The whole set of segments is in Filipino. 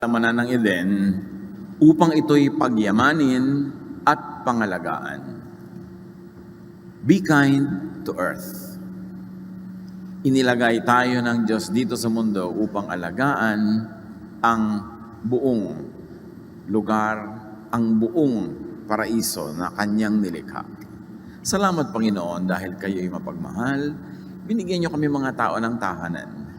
Tamanan ng Eden upang ito'y pagyamanin at pangalagaan. Be kind to earth. Inilagay tayo ng Diyos dito sa mundo upang alagaan ang buong lugar, ang buong paraiso na Kanyang nilikha. Salamat, Panginoon, dahil kayo'y mapagmahal. Binigyan niyo kami mga tao ng tahanan.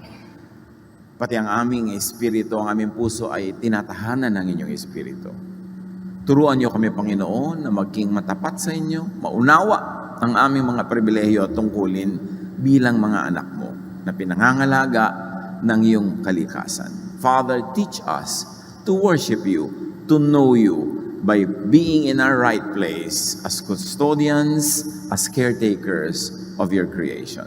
Pati ang aming espiritu, ang aming puso ay tinatahanan ng inyong espiritu. Turuan niyo kami, Panginoon, na maging matapat sa inyo, maunawa ang aming mga pribilehiyo at tungkulin bilang mga anak mo na pinangangalaga ng iyong kalikasan. Father, teach us to worship you, to know you by being in our right place as custodians, as caretakers of your creation.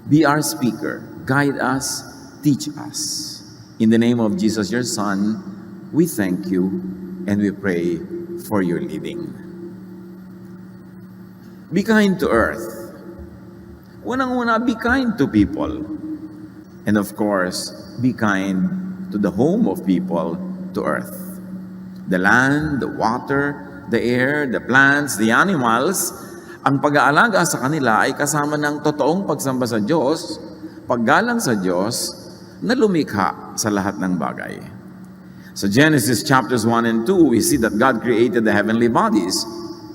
Be our speaker, guide us, teach us. In the name of Jesus, your Son, we thank you and we pray for your leading. Be kind to earth. Unang-una, be kind to people. And of course, be kind to the home of people, to earth. The land, the water, the air, the plants, the animals, ang pag-aalaga sa kanila ay kasama ng totoong pagsamba sa Diyos, paggalang sa Diyos, na lumikha sa lahat ng bagay. So Genesis chapters 1 and 2, we see that God created the heavenly bodies,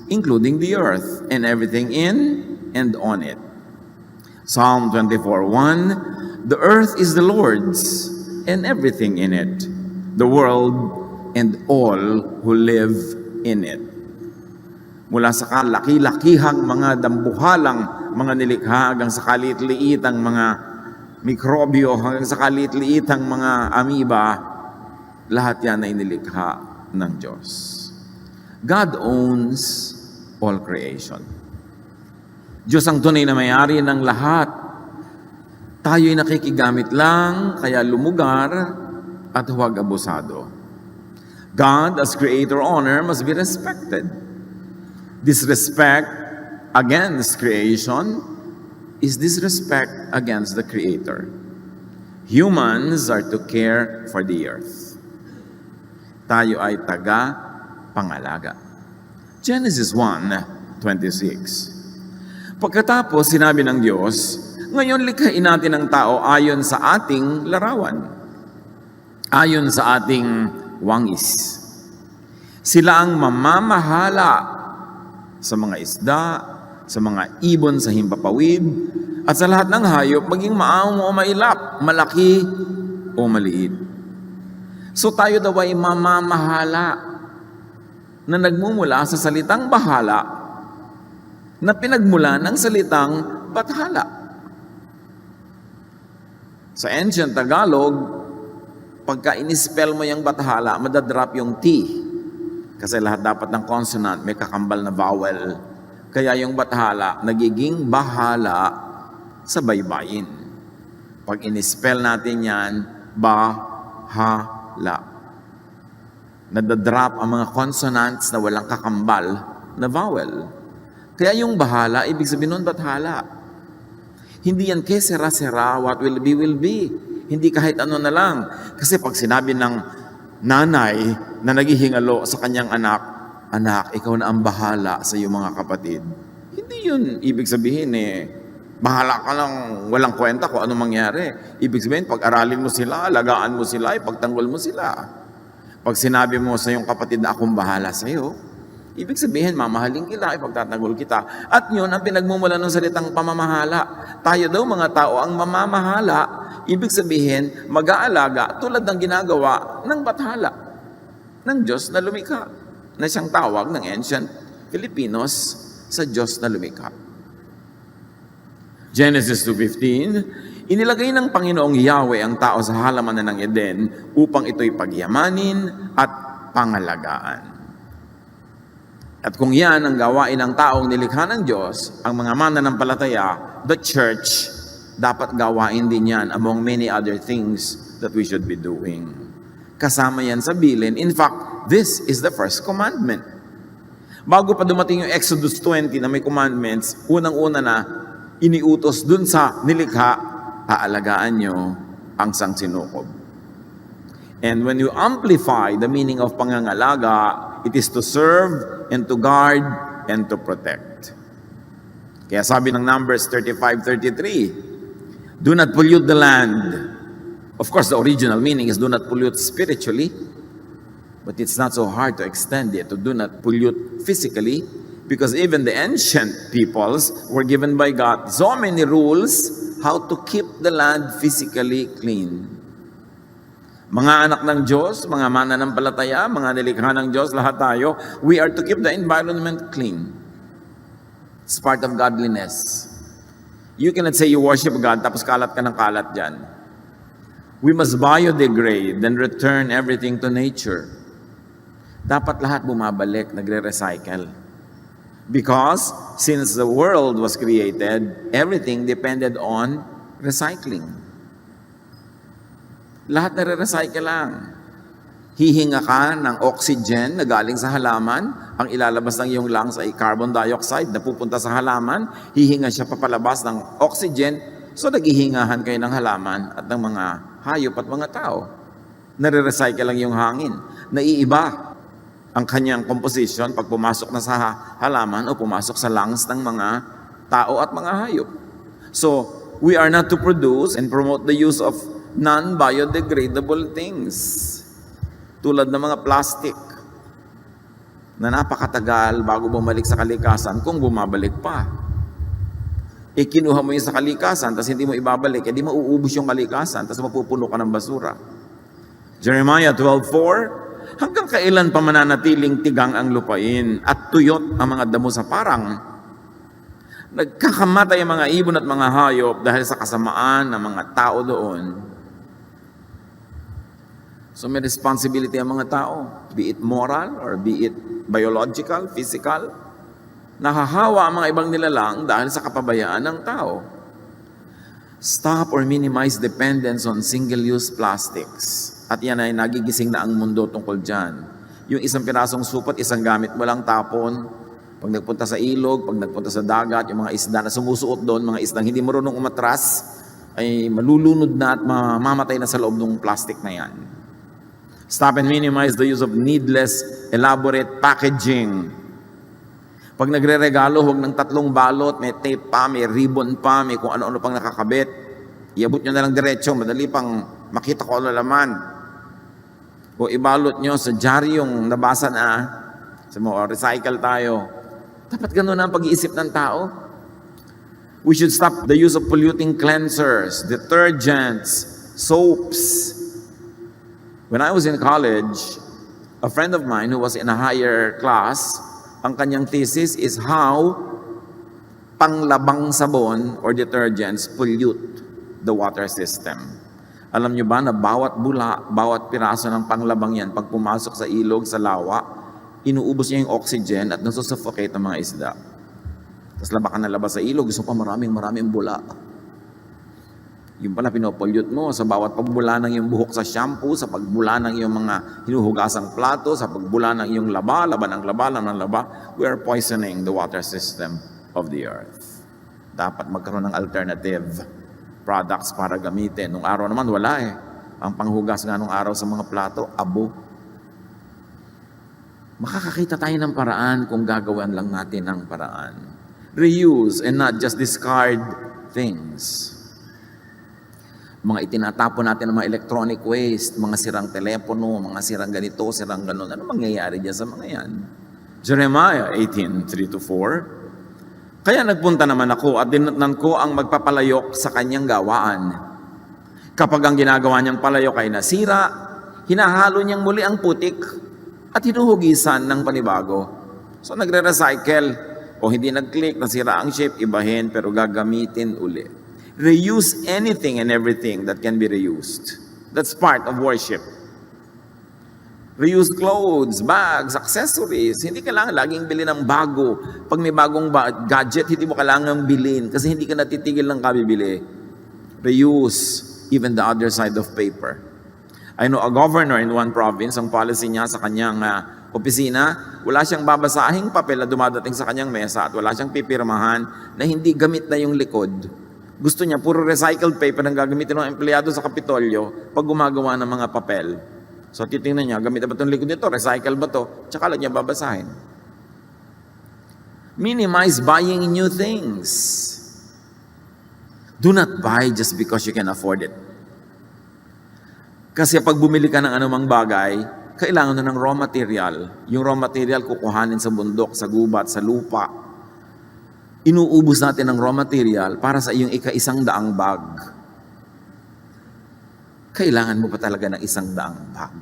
including the earth and everything in and on it. Psalm 24:1, the earth is the Lord's and everything in it, the world and all who live in it. Mula sa kalaki-lakihang mga dambuhalang mga nilikha hanggang sa kaliit-liitang mga mikrobyo, hanggang sa kaliit-liitang mga amoeba, lahat yan ay nilikha ng Diyos. God owns all creation. Diyos ang tunay na may-ari ng lahat. Tayo'y nakikigamit lang, kaya lumugar at huwag abusado. God, as creator honor, must be respected. Disrespect against creation is disrespect against the Creator. Humans are to care for the earth. Tayo ay taga-pangalaga. Genesis 1:26. Pagkatapos, sinabi ng Diyos, ngayon likhain natin ang tao ayon sa ating larawan, ayon sa ating wangis. Sila ang mamamahala sa mga isda, sa mga ibon sa himpapawid, at sa lahat ng hayop, maging maamo o mailap, malaki o maliit. So tayo daw ay mamamahala na nagmumula sa salitang bahala na pinagmula ng salitang bathala. Sa ancient Tagalog, pagka inispell mo yung bathala, madadrop yung T. Kasi lahat dapat ng consonant may kakambal na vowel. Kaya yung bathala, nagiging bahala sa baybayin. Pag inispell natin yan, bahala. Nadadrop ang mga consonants na walang kakambal na vowel. Kaya yung bahala, ibig sabihin nun, bathala. Hindi yan kesera-sera, what will be, will be. Hindi kahit ano na lang. Kasi pag sinabi ng nanay na naghihingalo sa kanyang anak, anak, ikaw na ang bahala sa iyong mga kapatid. Hindi yun ibig sabihin bahala ka lang, walang kwenta kung ano mangyari. Ibig sabihin, pag-aralin mo sila, alagaan mo sila, ipagtanggol mo sila. Pag sinabi mo sa iyong kapatid na akong bahala sa iyo, ibig sabihin, mamahalin kita, ipagtatanggol kita. At yun ang pinagmumula ng salitang pamamahala. Tayo daw mga tao ang mamamahala, ibig sabihin, mag-aalaga tulad ng ginagawa ng bathala ng Diyos na lumikha, na siyang tawag ng ancient Filipinos sa Diyos na lumikha. Genesis 2:15, inilagay ng Panginoong Yahweh ang tao sa halamanan ng Eden upang ito'y pagyamanin at pangalagaan. At kung yan ang gawain ng taong nilikha ng Diyos, ang mga mananampalataya, the church, dapat gawain din yan among many other things that we should be doing. Kasama yan sa bilin. In fact, this is the first commandment. Bago pa dumating yung Exodus 20 na may commandments, unang-una na iniutos dun sa nilikha, aalagaan nyo ang sangsinukob. And when you amplify the meaning of pangangalaga, it is to serve and to guard and to protect. Kaya sabi ng Numbers 35:33, do not pollute the land. Of course, the original meaning is do not pollute spiritually, but it's not so hard to extend it to do not pollute physically, because even the ancient peoples were given by God so many rules how to keep the land physically clean. Mga anak ng Diyos, mga mananampalataya, mga nilikha ng Diyos, lahat tayo, we are to keep the environment clean. It's part of godliness. You cannot say you worship God tapos kalat ka ng kalat dyan. We must biodegrade and return everything to nature. Dapat lahat bumabalik, nagre-recycle. Because since the world was created, everything depended on recycling. Lahat nare-recycle lang. Hihinga ka ng oxygen na galing sa halaman, ang ilalabas ng iyong lungs ay carbon dioxide na pupunta sa halaman, hihinga siya papalabas ng oxygen, so naghihingahan kayo ng halaman at ng mga hayop at mga tao. Nare-recycle lang yung hangin. Naiiba ang kanyang composition pag pumasok na sa halaman o pumasok sa lungs ng mga tao at mga hayop. So, we are not to produce and promote the use of non-biodegradable things. Tulad ng mga plastic na napakatagal bago bumalik sa kalikasan kung bumabalik pa. Kinuha mo yun sa kalikasan tapos hindi mo ibabalik, di mauubos yung kalikasan tapos mapupuno ka ng basura. Jeremiah 12:4, hanggang kailan pa mananatiling tigang ang lupain at tuyot ang mga damo sa parang? Nagkakamatay ang mga ibon at mga hayop dahil sa kasamaan ng mga tao doon. So may responsibility ang mga tao, be it moral or be it biological, physical. Nahahawa ang mga ibang nilalang dahil sa kapabayaan ng tao. Stop or minimize dependence on single-use plastics. At yan ay nagigising na ang mundo tungkol dyan. Yung isang pirasong supot, isang gamit mo lang tapon. Pag nagpunta sa ilog, pag nagpunta sa dagat, yung mga isda na sumusuot doon, mga isdang hindi marunong umatras, ay malulunod na at mamamatay na sa loob ng plastic na yan. Stop and minimize the use of needless, elaborate packaging. Pag nagre-regalo, huwag ng 3 balot, may tape pa, may ribbon pa, may kung ano-ano pang nakakabit. Iabot nyo na lang diretso, madali pang makita ko ano laman. O ibalot nyo sa jaryong nabasa na, sa mga recycle tayo. Dapat ganun ang pag-iisip ng tao. We should stop the use of polluting cleansers, detergents, soaps. When I was in college, a friend of mine who was in a higher class, ang kanyang thesis is how panglabang sabon or detergents pollute the water system. Alam nyo ba na bawat bula, bawat piraso ng panglabang yan, pag pumasok sa ilog, sa lawa, inuubos niya yung oxygen at nasusuffocate ang mga isda. Tapos laba ka na laba sa ilog, gusto pa maraming bula. Yung pala pinopollute mo sa bawat pagbula ng iyong buhok sa shampoo, sa pagbula ng iyong mga hinuhugasang plato, sa pagbula ng iyong laba ng laba, we are poisoning the water system of the earth. Dapat magkaroon ng alternative products para gamitin. Nung araw naman wala eh. Ang panghugas nga nung araw sa mga plato, abo. Makakakita tayo ng paraan kung gagawan lang natin ng paraan. Reuse and not just discard things. Mga itinatapon natin ng mga electronic waste, mga sirang telepono, mga sirang ganito, sirang ganon. Ano mangyayari dyan sa mga yan? Jeremiah 18:3-4. Kaya nagpunta naman ako at dinatnan ko ang magpapalayok sa kanyang gawaan. Kapag ang ginagawa niyang palayok ay nasira, hinahalo niyang muli ang putik at hinuhugisan ng panibago. So nagre-recycle o hindi nag-click, nasira ang shape, ibahin pero gagamitin uli. Reuse anything and everything that can be reused. That's part of worship. Reuse clothes, bags, accessories. Hindi kailangan laging bilhin ng bago. Pag may bagong gadget, hindi mo kailangan bilhin kasi hindi ka natitigil ng kabibili. Reuse even the other side of paper. I know a governor in one province, ang policy niya sa kanyang opisina, wala siyang babasahing papel na dumadating sa kanyang mesa at wala siyang pipirmahan na hindi gamit na yung likod. Gusto niya, puro recycled paper ang gagamitin ng empleyado sa Kapitolyo pag gumagawa ng mga papel. So titingnan niya, gamit na ba itong likod nito? Recycle ba to? Tsaka lang niya babasahin. Minimize buying new things. Do not buy just because you can afford it. Kasi pag bumili ka ng anumang bagay, kailangan na ng raw material. Yung raw material kukuhanin sa bundok, sa gubat, sa lupa. Inuubos natin ng raw material para sa iyong ika-100 bag. Kailangan mo pa talaga ng 100 bag.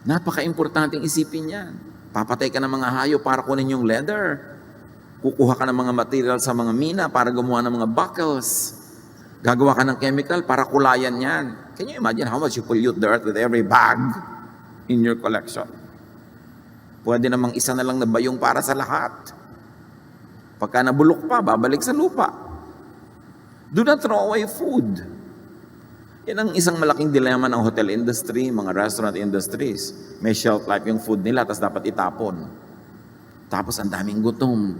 Napaka-importanting isipin yan. Papatay ka ng mga hayop para kunin yung leather. Kukuha ka ng mga material sa mga mina para gumawa ng mga buckles. Gagawa ka ng chemical para kulayan yan. Can you imagine how much you pollute the earth with every bag in your collection? Pwede namang isa na lang na bayong para sa lahat. Pagka nabulok pa, babalik sa lupa. Do not throw away food. Yan ang isang malaking dilema ng hotel industry, mga restaurant industries. May shelf life yung food nila, tapos dapat itapon. Tapos ang daming gutom.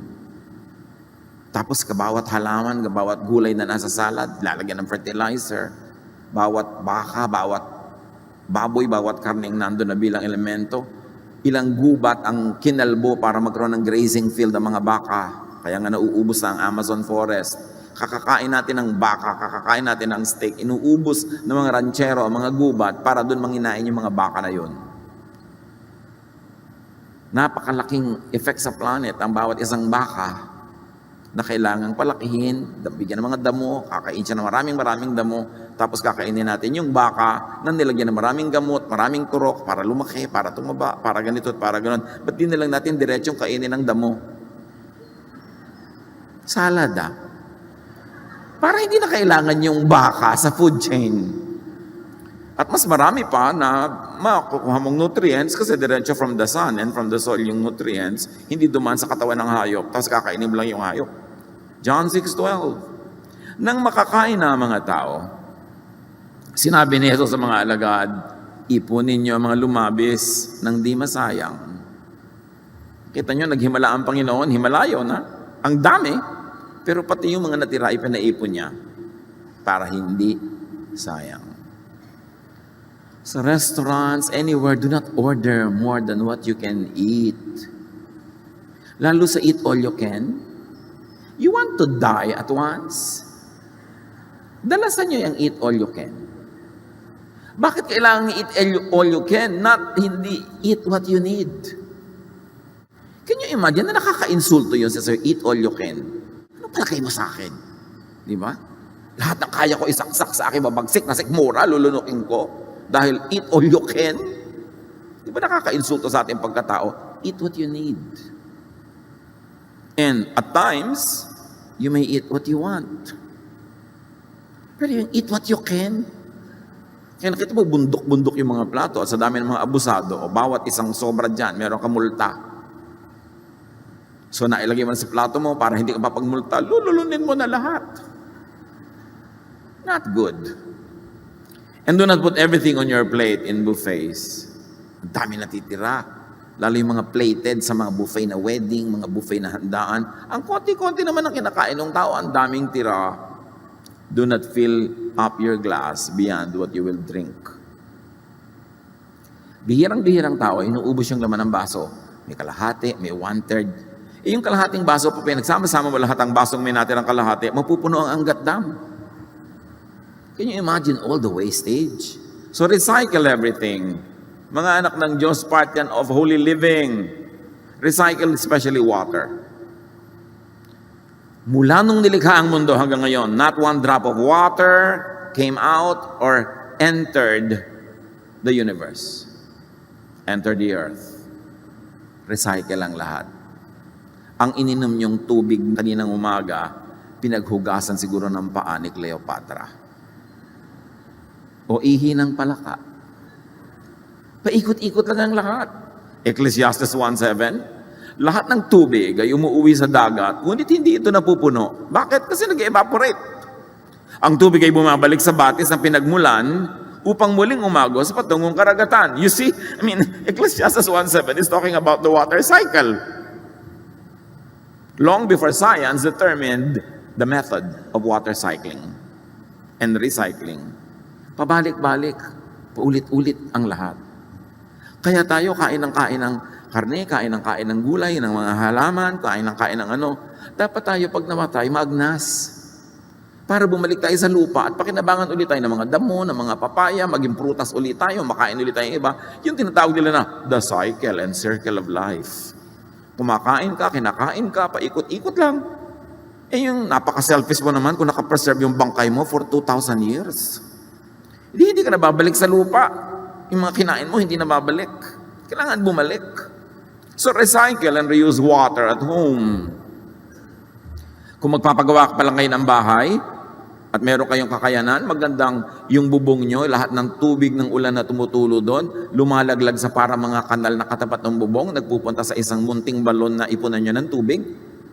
Tapos kabawat halaman, kabawat gulay na nasa salad, lalagyan ng fertilizer. Bawat baka, bawat baboy, bawat karneng nando na bilang elemento. Ilang gubat ang kinalbo para magkaroon ng grazing field ng mga baka. Kaya nga nauubos na ang Amazon forest. Kakakain natin ng baka, kakakain natin ng steak. Inuubos ng mga ranchero, mga gubat para doon manginain yung mga baka na yun. Napakalaking effect sa planet ang bawat isang baka na kailangang palakihin, bigyan ng mga damo, kakain siya ng maraming damo, tapos kakainin natin yung baka na nilagyan ng maraming gamot, maraming turok para lumaki, para tumaba, para ganito at para ganon. Ba't di nilang natin diretsong kainin ng damo? Salad para hindi na kailangan yung baka sa food chain. At mas marami pa na makukuha mong nutrients kasi diretso from the sun and from the soil yung nutrients, hindi dumaan sa katawan ng hayop, tapos kakainin mo lang yung hayop. John 6:12. Nang makakain na mga tao, sinabi ni Jesus sa mga alagad, ipunin niyo ang mga lumabis nang di masayang. Kita niyo, naghimala ang Panginoon, himalayon ang dami, pero pati yung mga natira ipinaipon niya para hindi sayang. Sa restaurants, anywhere, do not order more than what you can eat. Lalo sa eat all you can. You want to die at once? Dalasan nyo yung eat all you can. Bakit kailangan eat all you can, not hindi eat what you need? Can you imagine na nakaka-insulto yun sa eat all you can? Palagay mo sa akin. Di ba? Lahat ng kaya ko isaksak sa akin, babagsik na sikmura, lulunukin ko. Dahil eat all you can. Di ba nakaka-insulto sa ating pagkatao? Eat what you need. And at times, you may eat what you want. Pero yung eat what you can. Kaya nakita mo, bundok-bundok yung mga plato at sa dami ng mga abusado, o bawat isang sobra dyan, meron kang multa. So nailagay mo sa plato mo para hindi ka mapagmulta, lululunin mo na lahat. Not good. And do not put everything on your plate in buffets. Ang dami natitira. Lalo yung mga plated sa mga buffet na wedding, mga buffet na handaan. Ang konti-konti naman ang kinakain ng tao, ang daming tira. Do not fill up your glass beyond what you will drink. Bihirang-bihirang tao, inuubos yung laman ng baso. May kalahati, may 1/3. Yung kalahating baso, pa pinagsama-sama mo lahat ang basong may natirang kalahati, mapupuno ang Angat Dam. Can you imagine all the wastage? So recycle everything. Mga anak ng Diyos, part yan of holy living. Recycle especially water. Mula nung nilikha ang mundo hanggang ngayon, not one drop of water came out or entered the universe. Entered the earth. Recycle ang lahat. Ang ininom niyong tubig kaninang umaga, pinaghugasan siguro ng paa ni Cleopatra. O ihi ng palaka. Paikot-ikot lang ang lahat. Ecclesiastes 1:7, lahat ng tubig ay umuuwi sa dagat, ngunit hindi ito napupuno. Bakit? Kasi nag-evaporate. Ang tubig ay bumabalik sa batis ng pinagmulan upang muling umago sa patungong karagatan. You see, Ecclesiastes 1:7 is talking about the water cycle. Long before science determined the method of water cycling and recycling. Pabalik-balik. Paulit-ulit ang lahat. Kaya tayo kain ng karne, kain ng gulay, ng mga halaman, kain ng ano. Dapat tayo pag namatay, maagnas. Para bumalik tayo sa lupa at pakinabangan ulit tayo ng mga damo, ng mga papaya, maging prutas ulit tayo, makain ulit tayo iba. Yung tinatawag nila na the cycle and circle of life. Kumakain ka, kinakain ka, paikot-ikot lang. Yung napaka-selfish mo naman kung nakapreserve yung bangkay mo for 2,000 years. Hindi ka na babalik sa lupa. Yung mga kinain mo, hindi na babalik. Kailangan bumalik. So recycle and reuse water at home. Kung magpapagawa ka pa lang kayo ng bahay, at meron kayong kakayanan, magandang yung bubong nyo, lahat ng tubig ng ulan na tumutulo doon, lumalaglag sa para mga kanal na katapat ng bubong, nagpupunta sa isang munting balon na ipunan nyo ng tubig,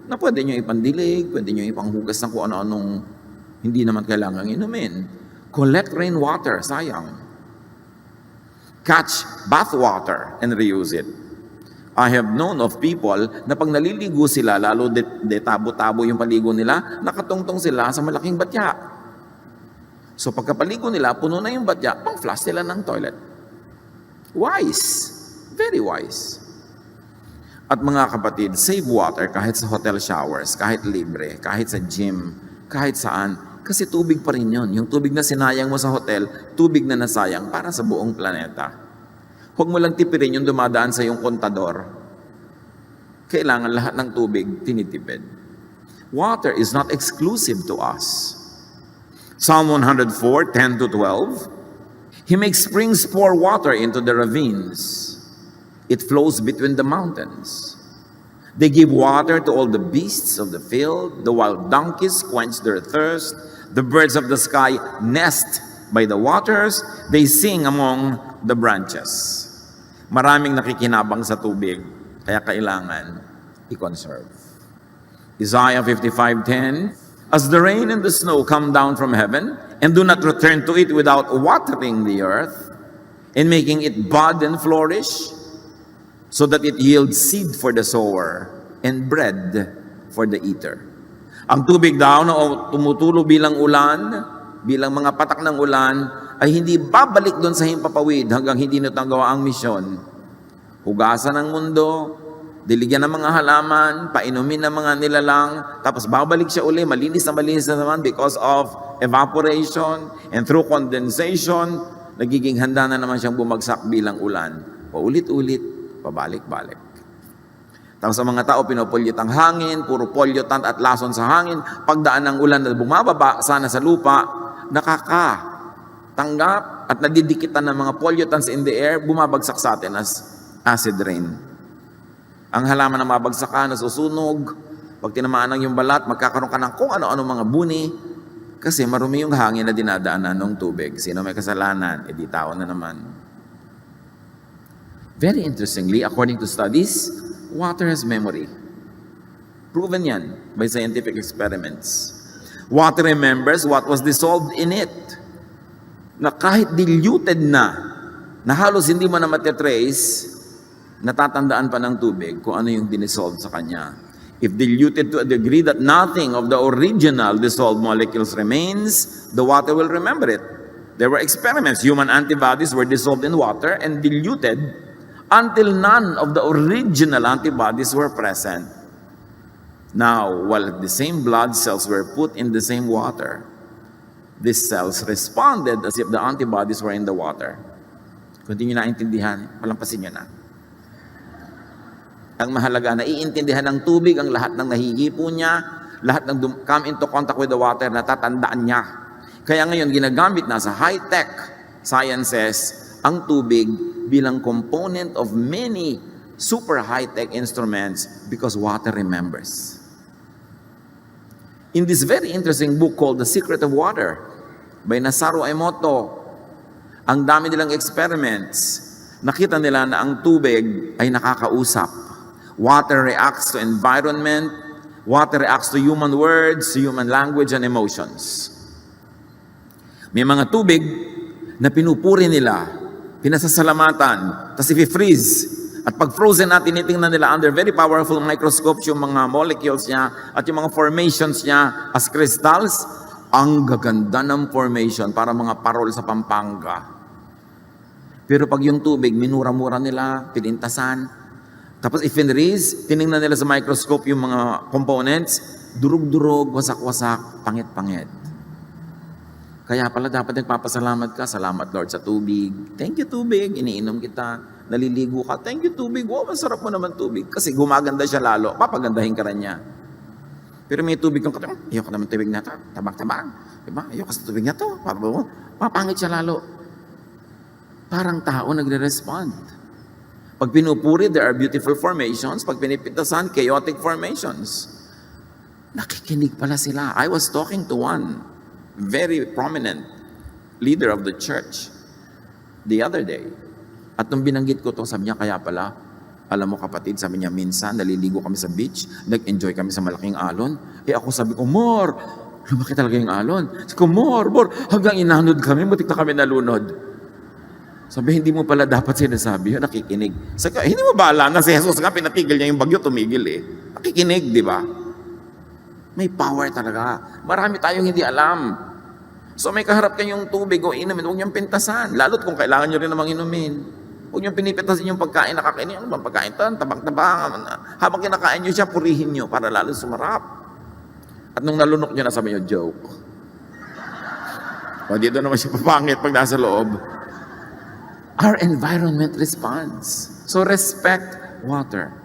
na pwede nyo ipandilig, pwede nyo ipanghugas ng kung ano-anong hindi naman kailangang inumin. Collect rainwater, sayang. Catch bath water and reuse it. I have known of people na pag naliligo sila, lalo tabo-tabo yung paligo nila, nakatungtong sila sa malaking batya. So pagkapaligo nila, puno na yung batya, pang-flush nila ng toilet. Wise. Very wise. At mga kapatid, save water kahit sa hotel showers, kahit libre, kahit sa gym, kahit saan. Kasi tubig pa rin yun. Yung tubig na sinayang mo sa hotel, tubig na nasayang para sa buong planeta. Huwag mo lang tipirin yung dumadaan sa iyong kontador. Kailangan lahat ng tubig tinitipid. Water is not exclusive to us. Psalm 104, 10-12. He makes springs pour water into the ravines. It flows between the mountains. They give water to all the beasts of the field. The wild donkeys quench their thirst. The birds of the sky nest by the waters. They sing among the branches. Maraming nakikinabang sa tubig, kaya kailangan i-conserve. Isaiah 55:10, as the rain and the snow come down from heaven, and do not return to it without watering the earth, and making it bud and flourish, so that it yields seed for the sower, and bread for the eater. Ang tubig daw na tumutulo bilang ulan, bilang mga patak ng ulan, ay hindi babalik doon sa himpapawid hanggang hindi natagawa ang misyon. Hugasan ng mundo, diligyan ng mga halaman, painumin ng mga nilalang, tapos babalik siya uli, malinis na naman because of evaporation and through condensation, nagiging handa na naman siyang bumagsak bilang ulan. Paulit-ulit, pabalik-balik. Tapos sa mga tao, pinopolyut ang hangin, puro pollutant at lason sa hangin, pagdaan ng ulan na bumababa sana sa lupa, nakakatanggap at nadidikitan ng mga pollutants in the air, bumabagsak sa atin as acid rain. Ang halaman na mabagsak ka, nasusunog, pag tinamaan ng yung balat, magkakaroon ka ng kung ano-ano mga buni, kasi marumi yung hangin na dinadaanan ng tubig. Sino may kasalanan? Di tao na naman. Very interestingly, according to studies, water has memory. Proven yan by scientific experiments. Water remembers what was dissolved in it. Na kahit diluted na halos hindi mo na matitrace, natatandaan pa ng tubig kung ano yung dinissolved sa kanya. If diluted to a degree that nothing of the original dissolved molecules remains, the water will remember it. There were experiments. Human antibodies were dissolved in water and diluted until none of the original antibodies were present. Now, while the same blood cells were put in the same water, these cells responded as if the antibodies were in the water. Kung hindi nyo naintindihan, palampasin nyo na. Ang mahalaga, naiintindihan ng tubig ang lahat ng nahihipo niya, lahat ng come into contact with the water, natatandaan niya. Kaya ngayon, ginagamit na sa high-tech sciences ang tubig bilang component of many super high-tech instruments because water remembers. In this very interesting book called The Secret of Water by Masaru Emoto, ang dami nilang experiments, nakita nila na ang tubig ay nakakausap. Water reacts to environment, water reacts to human words, to human language and emotions. May mga tubig na pinupuri nila, pinasasalamatan, tapos i-freeze. At pag frozen na, tinitingnan nila under very powerful microscopes yung mga molecules niya at yung mga formations niya as crystals. Ang gaganda ng formation, para mga parol sa Pampanga. Pero pag yung tubig, minura-mura nila, pinintasan. Tapos if in-raise, tinignan nila sa microscope yung mga components, durug-durug, wasak-wasak, pangit-pangit. Kaya pala dapat nagpapasalamat ka. Salamat Lord sa tubig. Thank you tubig, iniinom kita. Naliligo ka. Thank you tubig. Wow, masarap mo naman tubig. Kasi gumaganda siya lalo. Papagandahin ka rin niya. Pero may tubig kang katang, ayoko naman tubig na ito. Tabang-tabang. Diba? Ayoko sa tubig na ito. Papangit siya lalo. Parang tao nagre-respond. Pag pinupuri, there are beautiful formations. Pag pinipitasan, chaotic formations. Nakikinig pala sila. I was talking to one very prominent leader of the church the other day. At nung binanggit ko to, sabi niya, kaya pala, alam mo kapatid, sabi niya, minsan naliligo kami sa beach, nag-enjoy kami sa malaking alon. Ako sabi ko, more! Lumaki talaga yung alon. Sabi ko, more! Hanggang inanod kami, butik na kami nalunod. Sabi, hindi mo pala dapat sinasabi yun, nakikinig. Sabi, hindi mo ba alam na si Jesus nga, pinatigil niya yung bagyo, tumigil eh. Nakikinig, di ba? May power talaga. Marami tayong hindi alam. So may kaharap kayong tubig o inumin, huwag niyong pintasan. Lalo't kung kailangan niyo rin namang inumin. Huwag niyong pinipitasin yung pagkain na kakainin. Ano bang pagkain ito? Tabang-tabang. Habang kinakain niyo siya, purihin niyo para lalo sumarap. At nung nalunok niyo na, sabi niyo, joke. O dito naman siya papangit pag nasa loob. Our environment responds. So respect water.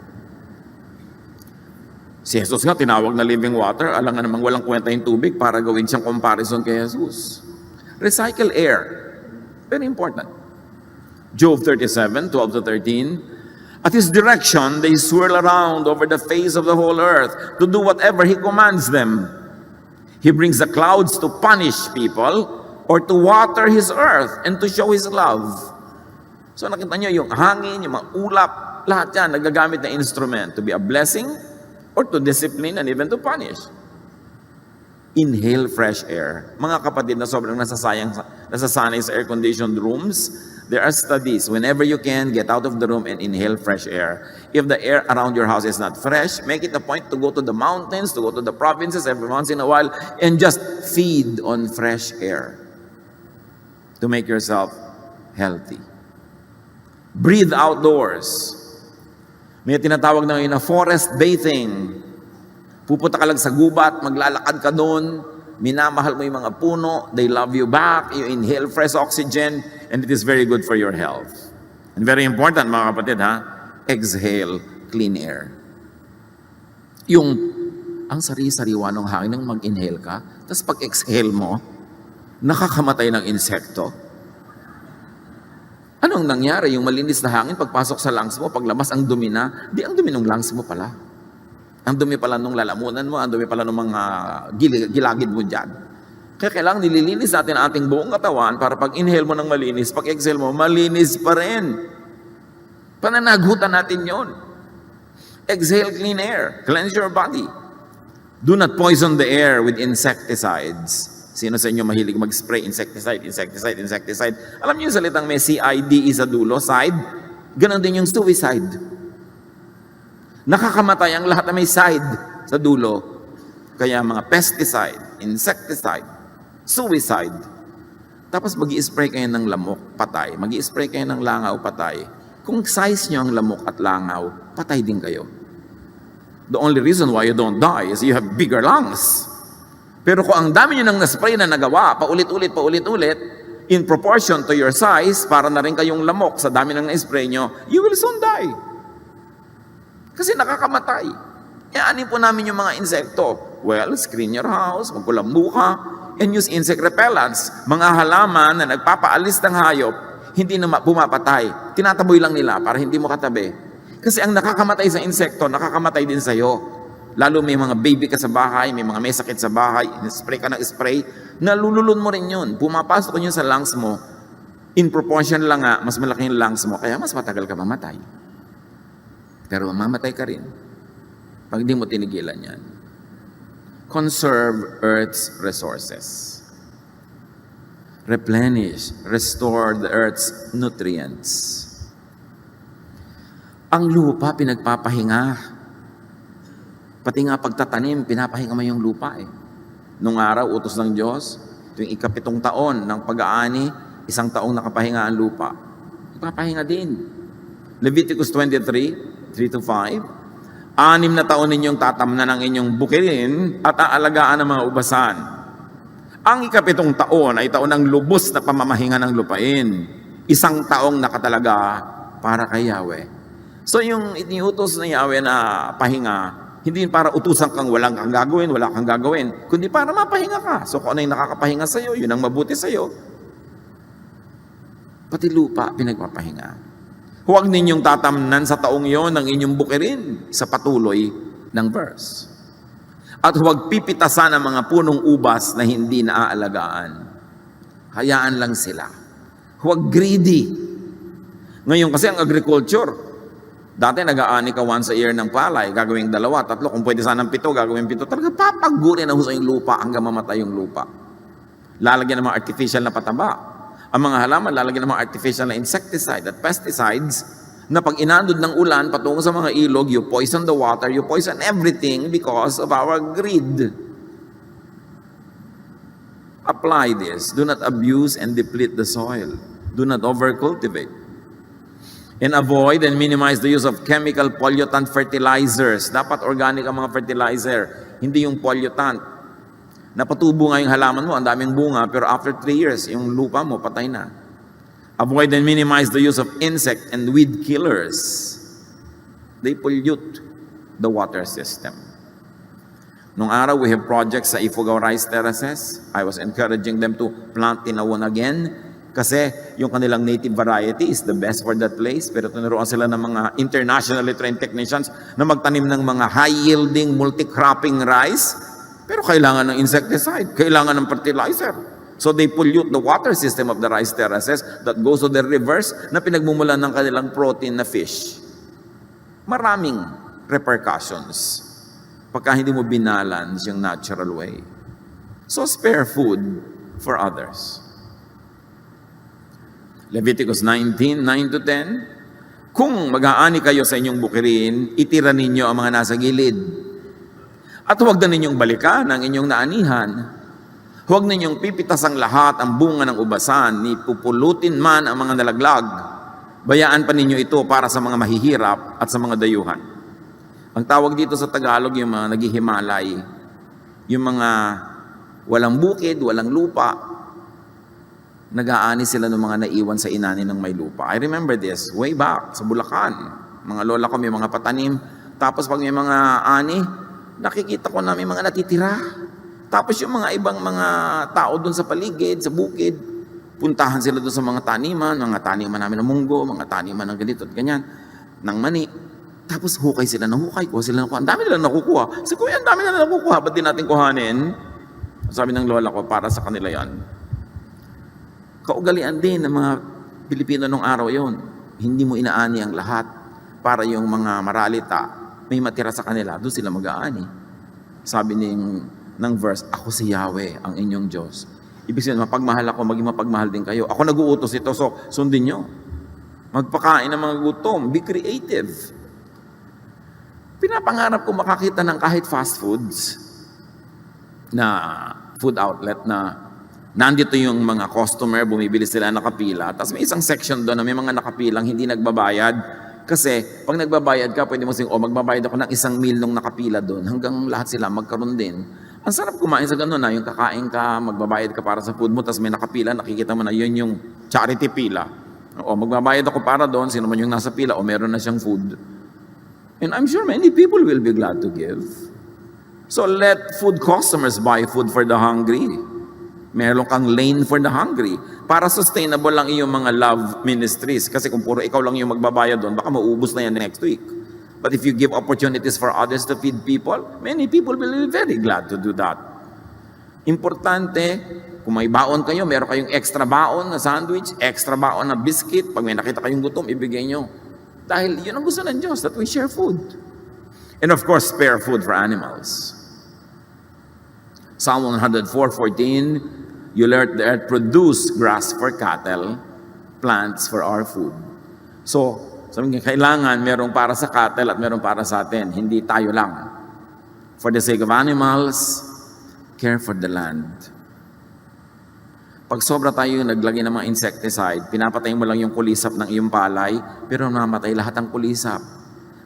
Si Jesus nga tinawag na living water, alam nga namang walang kwenta yung tubig para gawin siyang comparison kay Jesus. Recycle air. Very important. Job 37:12-13. At His direction, they swirl around over the face of the whole earth to do whatever He commands them. He brings the clouds to punish people or to water His earth and to show His love. So nakita nyo yung hangin, yung mga ulap, lahat yan nagagamit na instrument to be a blessing or to discipline and even to punish. Inhale fresh air. Mga kapatid na sobrang nasasanay sa air-conditioned rooms, there are studies. Whenever you can, get out of the room and inhale fresh air. If the air around your house is not fresh, make it a point to go to the mountains, to go to the provinces every once in a while, and just feed on fresh air to make yourself healthy. Breathe outdoors. May tinatawag na ngayon na forest bathing. Pupunta ka lang sa gubat, maglalakad ka doon, minamahal mo yung mga puno, they love you back, you inhale fresh oxygen, and it is very good for your health. And very important mga kapatid exhale clean air. Yung ang sari-sariwa ng hangin nang mag-inhale ka, tapos pag-exhale mo, nakakamatay ng insekto. Anong nangyari? Yung malinis na hangin, pagpasok sa lungs mo, paglabas ang dumi na, di ang dumi ng lungs mo pala. Ang dumi pala nung lalamunan mo, ang dumi pala ng mga gilagid mo dyan. Kaya kailangan nililinis natin ang ating buong katawan para pag inhale mo ng malinis, pag exhale mo, malinis pa rin. Pananagutan natin yon. Exhale clean air. Cleanse your body. Do not poison the air with insecticides. Sino sa inyo mahilig mag-spray insecticide? Alam niyo yung salitang may CIDE sa dulo, side? Ganon din yung suicide. Nakakamatay ang lahat na may side sa dulo. Kaya mga pesticide, insecticide, suicide. Tapos mag-i-spray kayo ng lamok, patay. Mag-i-spray kayo ng langaw, patay. Kung size nyo ang lamok at langaw, patay din kayo. The only reason why you don't die is you have bigger lungs. Pero kung ang dami nyo nang na-spray na nagawa, paulit-ulit, in proportion to your size, para na rin kayong lamok sa dami nang na-spray nyo, you will soon die. Kasi nakakamatay. Ianin po namin yung mga insekto. Well, screen your house, magkulambu ka, and use insect repellents. Mga halaman na nagpapaalis ng hayop, hindi na pumapatay. Tinataboy lang nila para hindi mo katabi. Kasi ang nakakamatay sa insekto, nakakamatay din sa'yo. Lalo may mga baby ka sa bahay, may mga may sakit sa bahay, spray ka ng spray, nalululun mo rin yun. Pumapasok yun sa lungs mo. In proportion lang nga, mas malaki yung lungs mo, kaya mas matagal ka mamatay. Pero mamatay ka rin pag di mo tinigilan yan. Conserve Earth's resources. Replenish, restore the Earth's nutrients. Ang lupa pinagpapahinga. Pati nga pagtatanim, pinapahinga mo yung lupa eh. Nung araw, utos ng Diyos, tuwing 7 taon ng pag-aani, 1 taong nakapahinga ang lupa. pinagpapahinga din. Leviticus 23, 3-5, 6 na taon ninyong tatamnan ang inyong bukirin at aalagaan ang mga ubasan. Ang 7 taon ay taon ng lubos na pamamahinga ng lupain. 1 taong nakatalaga para kay Yahweh. So yung iniutos na Yahweh na pahinga, hindi para utusan kang wala kang gagawin, kundi para mapahinga ka. So kung ano yung nakakapahinga sa'yo, yun ang mabuti sa'yo. Pati lupa, pinagpapahinga. Huwag ninyong tatamnan sa taong yon ng inyong bukirin sa patuloy ng verse. At huwag pipitasan ang mga punong ubas na hindi naaalagaan. Hayaan lang sila. Huwag greedy. Ngayon kasi ang agriculture, dati nag-aani ka once a year ng palay, gagawing 2, 3, kung pwede sanang 7, gagawing 7. Talaga papagurin ang huso yung lupa hanggang mamatay yung lupa. Lalagyan ng mga artificial na pataba. Ang mga halaman, lalagyan ng mga artificial na insecticide at pesticides na pag inandod ng ulan patungo sa mga ilog, you poison the water, you poison everything because of our greed. Apply this. Do not abuse and deplete the soil. Do not overcultivate. And avoid and minimize the use of chemical pollutant fertilizers. Dapat organic ang mga fertilizer, hindi yung pollutant. Napatubo nga yung halaman mo, ang daming bunga, pero after 3 years, yung lupa mo, patay na. Avoid and minimize the use of insect and weed killers. They pollute the water system. Nung araw, we have projects sa Ifugao Rice Terraces. I was encouraging them to plant tinawon again. Kasi yung kanilang native variety is the best for that place. Pero tinuruan sila ng mga internationally trained technicians na magtanim ng mga high-yielding, multi-cropping rice. Pero kailangan ng insecticide, kailangan ng fertilizer. So they pollute the water system of the rice terraces that goes to the rivers na pinagmumulan ng kanilang protein na fish. Maraming repercussions pagka hindi mo binalance yung natural way. So spare food for others. Leviticus 19, 9-10, kung mag-aani kayo sa inyong bukirin, itira ninyo ang mga nasa gilid. At huwag na ninyong balikan ang inyong naanihan. Huwag ninyong pipitas ang lahat ang bunga ng ubasan, ni pupulutin man ang mga nalaglag. Bayaan pa ninyo ito para sa mga mahihirap at sa mga dayuhan. Ang tawag dito sa Tagalog, yung mga naghihimalay, yung mga walang bukid, walang lupa, nag-aani sila ng mga naiwan sa inani ng may lupa. I remember this, way back sa Bulacan. Mga lola ko may mga patanim. Tapos pag may mga ani, nakikita ko na may mga natitira. Tapos yung mga ibang mga tao doon sa paligid, sa bukid, puntahan sila doon sa mga taniman namin ng munggo, mga taniman ng ganito at ganyan, ng mani. Tapos hukay sila ng hukay, kuha sila ng kuha. Ang dami nila nakukuha. Sabi ko, ang dami nila nakukuha, ba't di natin kuhanin? Sabi ng lola ko, para sa kanila yan. Kaugalian din ng mga Pilipino nung araw yon. Hindi mo inaani ang lahat para yung mga maralita, may matira sa kanila, doon sila mag-aani. Sabi ng verse, ako si Yahweh, ang inyong Diyos. Ibig sabihin, mapagmahal ako, maging mapagmahal din kayo. Ako nag-uutos ito, so sundin nyo. Magpakain ng mga gutom, be creative. Pinapangarap ko makakita ng kahit fast foods na food outlet na nandito yung mga customer, bumibili sila nakapila. Tapos may isang section doon na may mga nakapilang hindi nagbabayad. Kasi pag nagbabayad ka, pwede mo sing, magbabayad ako ng 1 meal nung nakapila doon hanggang lahat sila magkaroon din. Ang sarap kumain sa gano'n na yung kakain ka, magbabayad ka para sa food mo, tapos may nakapila, nakikita mo na yun yung charity pila. O magbabayad ako para doon, sino man yung nasa pila, o meron na siyang food. And I'm sure many people will be glad to give. So let food customers buy food for the hungry. Meron kang lane for the hungry. Para sustainable lang iyong mga love ministries. Kasi kung puro ikaw lang yung magbabayad doon, baka maubos na yan next week. But if you give opportunities for others to feed people, many people will be very glad to do that. Importante, kung may baon kayo, meron kayong extra baon na sandwich, extra baon na biscuit. Pag may nakita kayong gutom, ibigay nyo. Dahil yun ang gusto ng Diyos, that we share food. And of course, spare food for animals. Psalm 104:14, you let the earth produce grass for cattle, plants for our food. So, sabi nga, kailangan merong para sa cattle at merong para sa atin. Hindi tayo lang. For the sake of animals, care for the land. Pag sobra tayo naglagay ng mga insecticide, pinapatay mo lang yung kulisap ng iyong palay, pero namatay lahat ng kulisap.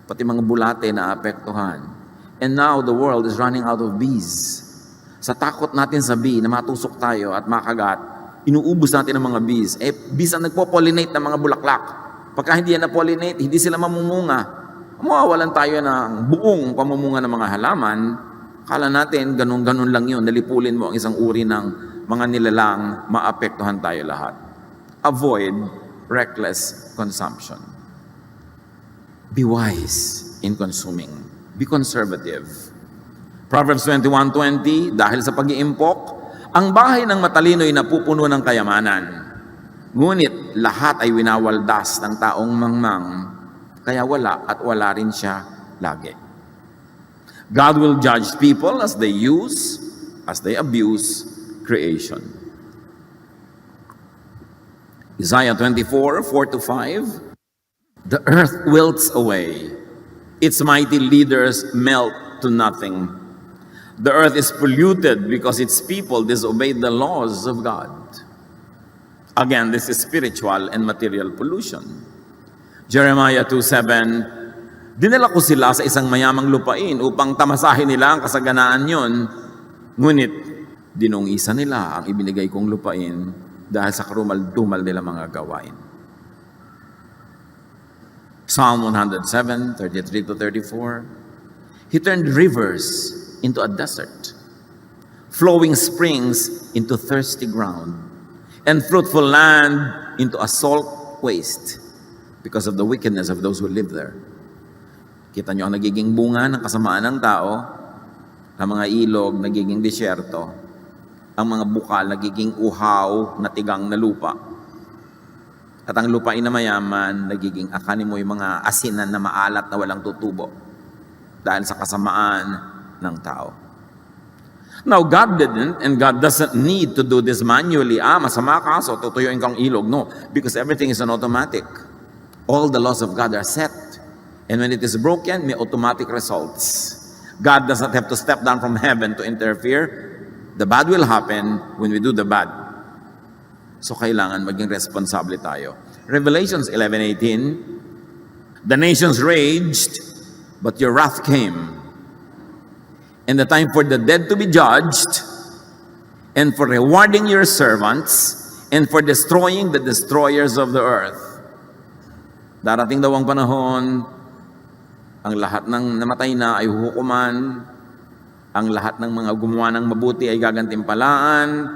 Pati mga bulate na apektuhan. And now, the world is running out of bees. Sa takot natin sa bee na matusok tayo at makagat, inuubos natin ang mga bees. Bees ang nagpo-pollinate ng mga bulaklak. Pagka hindi yan na-pollinate, hindi sila mamumunga. Mawawalan tayo ng buong pamumunga ng mga halaman. Kala natin, ganun-ganun lang yun. Nalipulin mo ang isang uri ng mga nilalang, maapektuhan tayo lahat. Avoid reckless consumption. Be wise in consuming. Be conservative. Proverbs 21:20, dahil sa pag-iimpok, ang bahay ng matalino'y napupuno ng kayamanan. Ngunit lahat ay winawaldas ng taong mangmang, kaya wala at wala rin siya lagi. God will judge people as they abuse creation. Isaiah 24:4-5, the earth wilts away, its mighty leaders melt to nothing. The earth is polluted because its people disobeyed the laws of God. Again, this is spiritual and material pollution. Jeremiah 2:7, dinala ko sila sa isang mayamang lupain upang tamasahin nila ang kasaganaan yon, ngunit dinungisa nila ang ibinigay kong lupain dahil sa karumal-dumal nila mga gawain. Psalm 107:33-34, He turned rivers into a desert, flowing springs into thirsty ground, and fruitful land into a salt waste because of the wickedness of those who live there. Kita nyo ang nagiging bunga ng kasamaan ng tao, ang mga ilog nagiging disyerto, ang mga bukal nagiging uhaw na tigang na lupa, at ang lupain na mayaman nagiging akanin mo yung mga asinan na maalat na walang tutubo dahil sa kasamaan ng tao. Now, God didn't and God doesn't need to do this manually. Masama ka, so tutuyuin kang ilog. No, because everything is on automatic. All the laws of God are set. And when it is broken, may automatic results. God does not have to step down from heaven to interfere. The bad will happen when we do the bad. So kailangan maging responsable tayo. Revelations 11:18, the nations raged, but your wrath came. And the time for the dead to be judged, and for rewarding your servants, and for destroying the destroyers of the earth. Darating daw ang panahon, ang lahat ng namatay na ay huhukuman, ang lahat ng mga gumawa ng mabuti ay gagantimpalaan,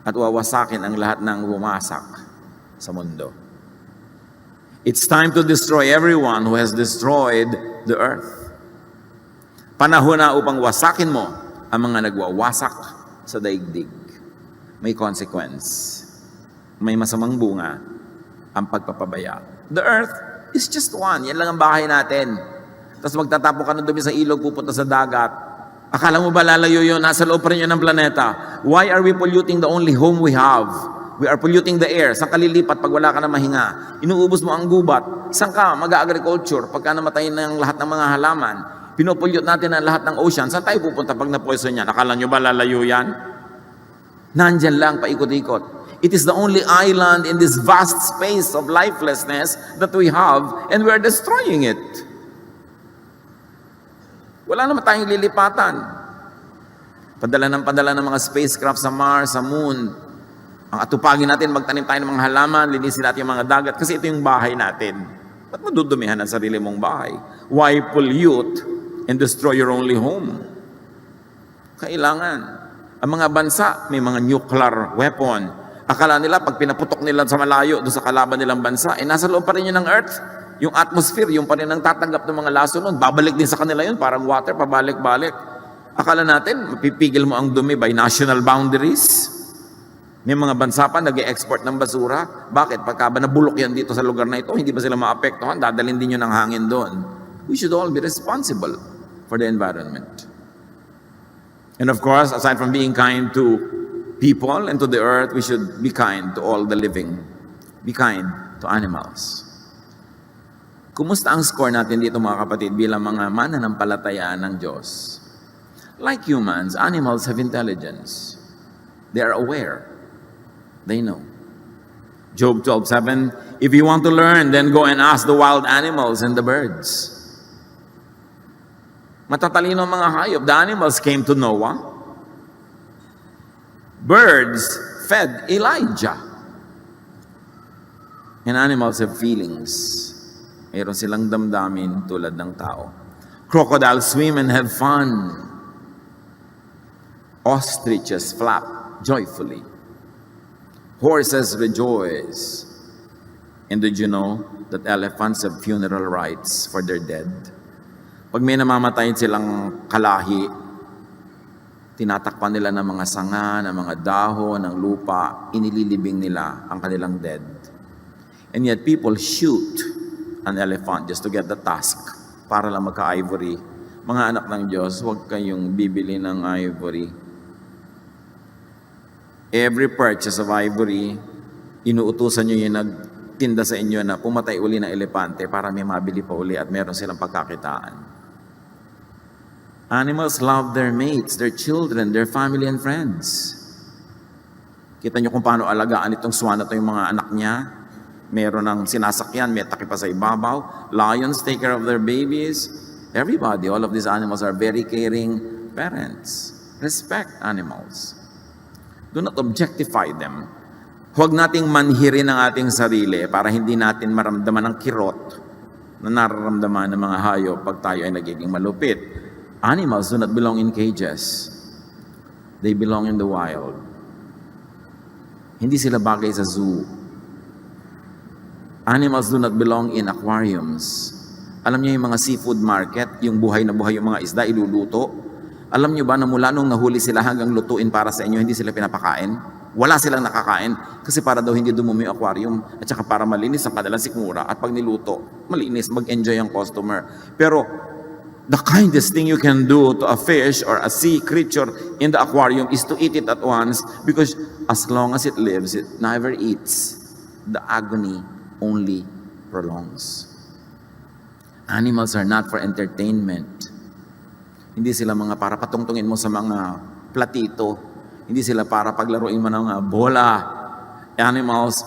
at wawasakin ang lahat ng bumasak sa mundo. It's time to destroy everyone who has destroyed the earth. Panahon na upang wasakin mo ang mga nagwawasak sa daigdig. May consequence. May masamang bunga ang pagpapabaya. The earth is just one. Yan lang ang bahay natin. Tapos magtatapo ka na dumi sa ilog, pupunta sa dagat. Akala mo ba lalayo yun? Nasa loob pa rin yun ng planeta. Why are we polluting the only home we have? We are polluting the air. Saan ka lilipat pag wala ka na mahinga? Inuubos mo ang gubat. Saan ka mag-agriculture pagka namatay na ang lahat ng mga halaman? Pinopollute natin ang lahat ng ocean. Saan tayo pupunta pag na-poison yan? Akala nyo ba lalayo yan? Nandyan lang, paikot-ikot. It is the only island in this vast space of lifelessness that we have, and we are destroying it. Wala naman tayong lilipatan. Padala ng mga spacecraft sa Mars, sa Moon. Ang atupagin natin, magtanim tayo ng mga halaman, linisin natin yung mga dagat, kasi ito yung bahay natin. Ba't mo dudumihan ang sarili mong bahay? Why pollute and destroy your only home? Kailangan. Ang mga bansa, may mga nuclear weapon. Akala nila, pag pinaputok nila sa malayo, doon sa kalaban nilang bansa, nasa loob pa rin yun ng Earth. Yung atmosphere, yung pa rin ang tatanggap ng mga laso nun. Babalik din sa kanila yun, parang water, pabalik-balik. Akala natin, mapipigil mo ang dumi by national boundaries. May mga bansa pa nag-e-export ng basura. Bakit? Pagka ba nabulok yan dito sa lugar na ito, hindi ba sila maapektuhan? Dadalhin din yun ng hangin doon. We should all be responsible for the environment. And of course, aside from being kind to people and to the earth, we should be kind to all the living. Be kind to animals. Kumusta ang score natin dito mga kapatid bilang mga mananampalataya ng Diyos? Like humans, animals have intelligence. They are aware. They know. Job 12:7, if you want to learn, then go and ask the wild animals and the birds. Matatalino ang mga hayop. The animals came to Noah. Birds fed Elijah. And animals have feelings. Mayroon silang damdamin tulad ng tao. Crocodiles swim and have fun. Ostriches flap joyfully. Horses rejoice. And did you know that elephants have funeral rites for their dead? Pag may namamatay silang kalahi, tinatakpan nila ng mga sanga, ng mga dahon, ng lupa, inililibing nila ang kanilang dead. And yet people shoot an elephant just to get the tusk para lang magka-ivory. Mga anak ng Diyos, huwag kayong bibili ng ivory. Every purchase of ivory, inuutusan nyo yung nagtinda sa inyo na pumatay uli ng elepante para may mabili pa uli at meron silang pagkakitaan. Animals love their mates, their children, their family and friends. Kita nyo kung paano alagaan itong swan na ito yung mga anak niya. Meron ng sinasakyan, may takip pa sa ibabaw. Lions take care of their babies. Everybody, all of these animals are very caring parents. Respect animals. Do not objectify them. Huwag nating manhirin ang ating sarili para hindi natin maramdaman ang kirot na nararamdaman ng mga hayop pag tayo ay nagiging malupit. Animals do not belong in cages. They belong in the wild. Hindi sila bagay sa zoo. Animals do not belong in aquariums. Alam niyo yung mga seafood market, yung buhay na buhay yung mga isda, iluluto. Alam niyo ba na mula nung nahuli sila hanggang lutuin para sa inyo, hindi sila pinapakain? Wala silang nakakain kasi para daw hindi dumumi yung aquarium at saka para malinis ang kanilang sikmura at pag niluto, malinis, mag-enjoy ang customer. Pero the kindest thing you can do to a fish or a sea creature in the aquarium is to eat it at once because as long as it lives, it never eats. The agony only prolongs. Animals are not for entertainment. Hindi sila mga para patungtungin mo sa mga platito. Hindi sila para paglaruin mo ng mga bola. Animals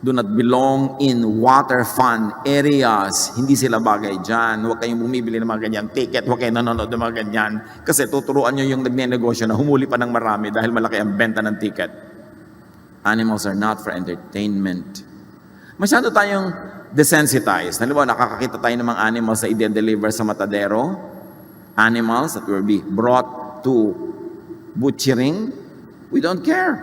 do not belong in water fun areas. Hindi sila bagay dyan. Huwag kayong bumibili ng mga ganyan ticket. Huwag kayong nanonood ng mga ganyan. Kasi tuturuan nyo yung nagnenegosyo na humuli pa ng marami dahil malaki ang benta ng ticket. Animals are not for entertainment. Masyado tayong desensitized. Halimbawa, nakakakita tayo ng mga animals na i-deliver sa matadero. Animals that will be brought to butchering. We don't care.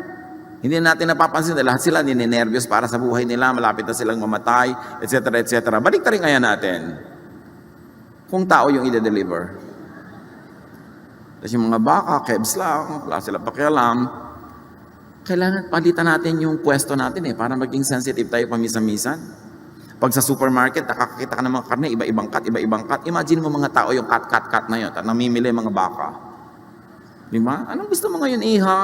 Hindi natin napapansin na lahat sila ninenervyos para sa buhay nila, malapit na silang mamatay, etc. etc. Balik rin kaya natin kung tao yung i-deliver. Kasi yung mga baka, kebs lang, wala silang pakialam. Kailangan palitan natin yung pwesto natin para maging sensitive tayo pamisa-misan. Pag sa supermarket, nakakakita ka ng mga karne, iba-ibang cut. Imagine mo mga tao yung cut na yun, at namimili mga baka. Di ba? Anong gusto mo ngayon, iha?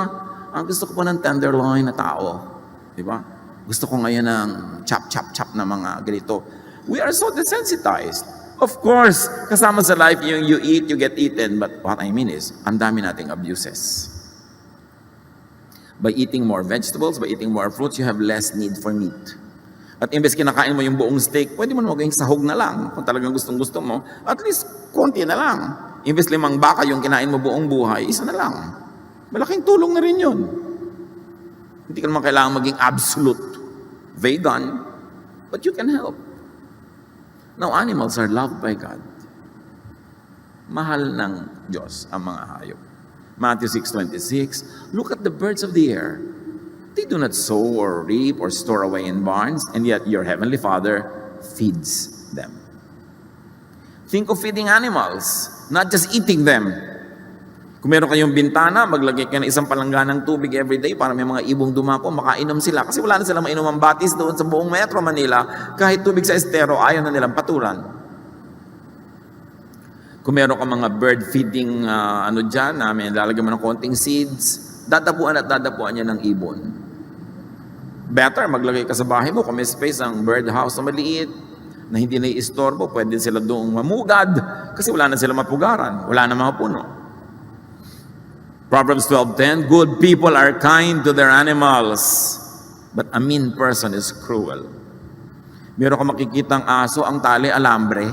Ang gusto ko po ng tenderloin na tao. Di ba? Gusto ko ngayon ng chop na mga ganito. We are so desensitized. Of course, kasama sa life yung you eat, you get eaten. But what I mean is, ang dami nating abuses. By eating more vegetables, by eating more fruits, you have less need for meat. At imbes kinakain mo yung buong steak, pwede mo na maging sahog na lang. Kung talagang gustong-gusto mo, at least konti na lang. Imbes 5 baka yung kinain mo buong buhay, 1 na lang. Malaking tulong na rin yun. Hindi ka naman kailangan maging absolute vegan, but you can help. Now, animals are loved by God. Mahal ng Diyos ang mga hayop. Matthew 6:26, look at the birds of the air. They do not sow or reap or store away in barns, and yet your heavenly Father feeds them. Think of feeding animals, not just eating them. Kung meron kayong bintana, maglagay kayo ng isang palangganang tubig every day para may mga ibong dumapo, makainom sila. Kasi wala na silang mainom ang batis doon sa buong Metro Manila. Kahit tubig sa estero, ayaw na nilang patulan. Kung meron ka mga bird feeding dyan, may lalagyan mo ng konting seeds, dadapuan niya ng ibon. Better, maglagay ka sa bahay mo kung may space ang bird house na maliit, na hindi na iistorbo, pwede sila doong mamugad kasi wala na sila mapugaran, wala na mga puno. Proverbs 12:10, good people are kind to their animals, but a mean person is cruel. Meron ka makikitang aso, ang tali, alambre,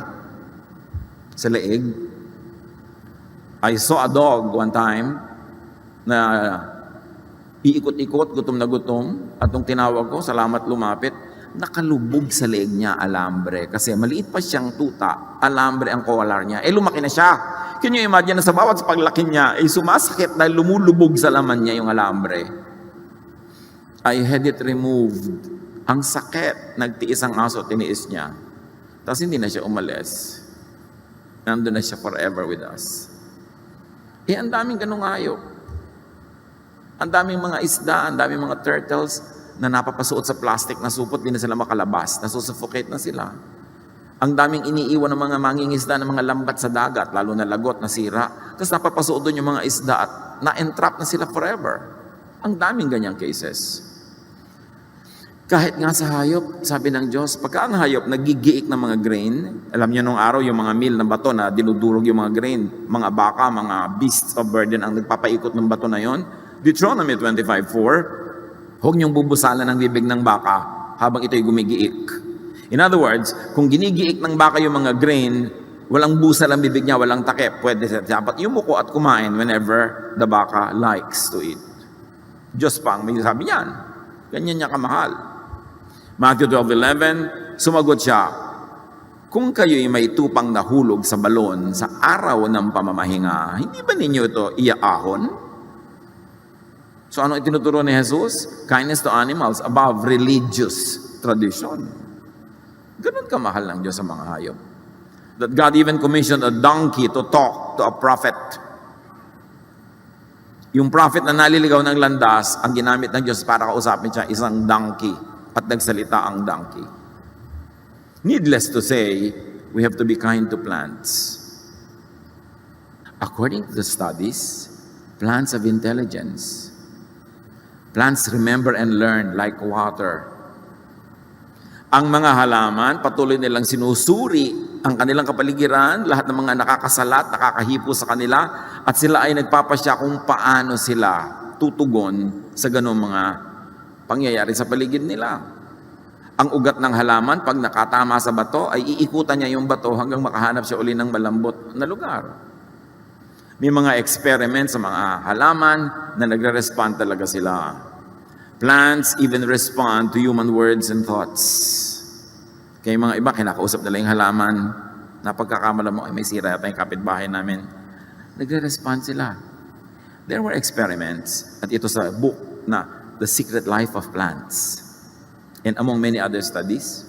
sa leeg. I saw a dog one time na iikot-ikot, gutom na gutom, at nung tinawag ko, salamat lumapit, nakalubog sa leeg niya, alambre. Kasi maliit pa siyang tuta, alambre ang collar niya. Lumaki na siya. Can you imagine na sa bawat paglaki niya, sumasakit dahil lumulubog sa laman niya yung alambre. I had it removed. Ang sakit, nagtiis ang aso, tiniis niya. Tapos hindi na siya umalis. Nandun na siya forever with us. Ang daming ganung hayop. Ang daming mga isda, ang daming mga turtles na napapasuot sa plastic na supot, di na sila makalabas, nasusuffocate na sila. Ang daming iniiwan ng mga mangingisda ng mga lambat sa dagat, lalo na lagot, nasira. Tapos napapasuot doon yung mga isda at na-entrap na sila forever. Ang daming ganyang cases. Kahit nga sa hayop, sabi ng Diyos, pagka ang hayop nagigiik ng mga grain, alam niyo nung araw yung mga meal ng bato na dinudurog yung mga grain, mga baka, mga beasts of burden ang nagpapaikot ng bato na yon. Deuteronomy 25:4, huwag niyong bubusalan ang bibig ng baka habang ito'y gumigiik. In other words, kung ginigiik ng baka yung mga grain, walang busal ang bibig niya, walang takip, pwede dapat yumuko at kumain whenever the baka likes to eat. Diyos pa ang may sabi niyan. Ganyan niya kamahal. Matthew 12:11, sumagot siya, kung kayo'y may tupang nahulog sa balon sa araw ng pamamahinga, hindi ba ninyo ito iaahon? So ano itinuturo ni Jesus? Kindness to animals above religious tradition. Ganun kamahal ng Diyos sa mga hayop. That God even commissioned a donkey to talk to a prophet. Yung prophet na naliligaw ng landas, ang ginamit ng Diyos para kausapin siya, isang donkey. At nagsalita ang donkey. Needless to say, we have to be kind to plants. According to the studies, plants have intelligence. Plants remember and learn like water. Ang mga halaman, patuloy nilang sinusuri ang kanilang kapaligiran, lahat ng mga nakakasalat, nakakahipo sa kanila, at sila ay nagpapasya kung paano sila tutugon sa ganung mga pangyayari sa paligid nila. Ang ugat ng halaman, pag nakatama sa bato, ay iikutan niya yung bato hanggang makahanap siya uli ng malambot na lugar. May mga experiment sa mga halaman na nagre-respond talaga sila. Plants even respond to human words and thoughts. Kaya mga iba, kinakausap nila yung halaman na pagkakamala mo, ay may sira yata yung kapitbahay namin. Nagre-respond sila. There were experiments, at ito sa book na The Secret Life of Plants. And among many other studies,